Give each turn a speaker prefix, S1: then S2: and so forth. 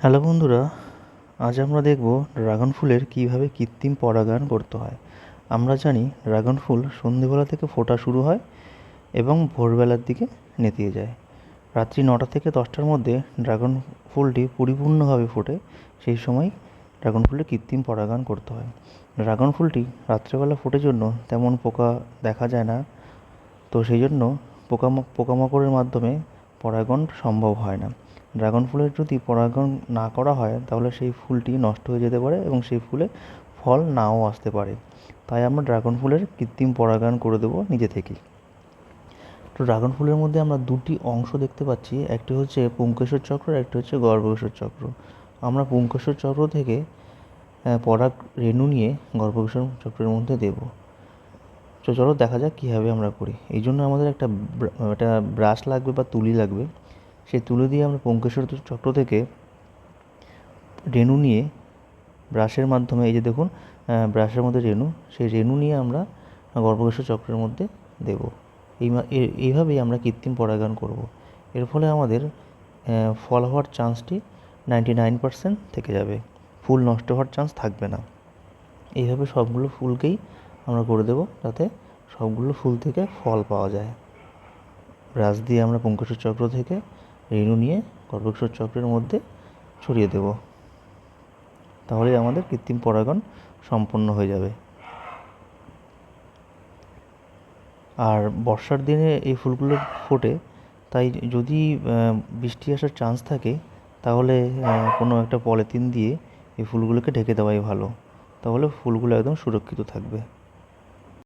S1: Hello বন্ধুরা, আজ আমরা দেখব ড্রাগন ফুলের কীভাবে কৃত্রিম পরাগায়ন করতে হয়। আমরা জানি ড্রাগন ফুল সন্ধেবেলা থেকে ফোটা শুরু হয় এবং ভোরবেলার দিকে নেতিয়ে যায়। রাত্রি 9টা থেকে 10টার মধ্যে ড্রাগন ফুলটি পরিপূর্ণভাবে ফোটে। সেই সময় ড্রাগন ফুলের কৃত্রিম পরাগায়ন করতে হয়। ড্রাগন ফুলটি রাত্রেবেলা ফোটের জন্য তেমন পোকা দেখা যায় না, তো সেই জন্য পোকামাকড়ের মাধ্যমে পরাগায়ন সম্ভব হয় না। ড্রাগন ফুলের যদি পরাগায়ন না করা হয় তাহলে সেই ফুলটি নষ্ট হয়ে যেতে পারে এবং সেই ফুলে ফল নাও আসতে পারে। তাই আমরা ড্রাগন ফুলের কৃত্রিম পরাগায়ন করে দেবো নিজে থেকেই। তো ড্রাগন ফুলের মধ্যে আমরা দুটি অংশ দেখতে পাচ্ছি, একটি হচ্ছে পুংকেশর চক্র, একটি হচ্ছে গর্ভকেশর চক্র। আমরা পুংকেশর চক্র থেকে পরাগ রেণু নিয়ে গর্ভকেশর চক্রের মধ্যে দেবো। তো চলো দেখা যাক কীভাবে আমরা করি। এই জন্য আমাদের একটা ব্রাশ লাগবে বা তুলি লাগবে। সেই তুলি দিয়ে আমরা পুংকেশর চক্র থেকে রেণু নিয়ে ব্রাশের মাধ্যমে, এই যে দেখুন ব্রাশের মধ্যে রেণু, সেই রেণু নিয়ে আমরা গর্ভকেশর চক্রের মধ্যে দেব। এইভাবেই আমরা কৃত্রিম পরাগায়ন করব। এর ফলে আমাদের ফল হওয়ার চান্সটি 99% থেকে যাবে, ফুল নষ্ট হওয়ার চান্স থাকবে না। এইভাবে সবগুলো ফুলকেই আমরা করে দেব যাতে সবগুলো ফুল থেকে ফল পাওয়া যায়। ব্রাশ দিয়ে আমরা পুংকেশর চক্র থেকে রেণু নিয়ে গর্ভকেশর চক্রের মধ্যে ছড়িয়ে দেব, তাহলেই আমাদের কৃত্রিম পরাগায়ন সম্পন্ন হয়ে যাবে। আর বর্ষার দিনে এই ফুলগুলো ফোটে, তাই যদি বৃষ্টি আসার চান্স থাকে তাহলে কোনো একটা পলিথিন দিয়ে এই ফুলগুলোকে ঢেকে দেওয়াই ভালো, তাহলে ফুলগুলো একদম সুরক্ষিত থাকবে।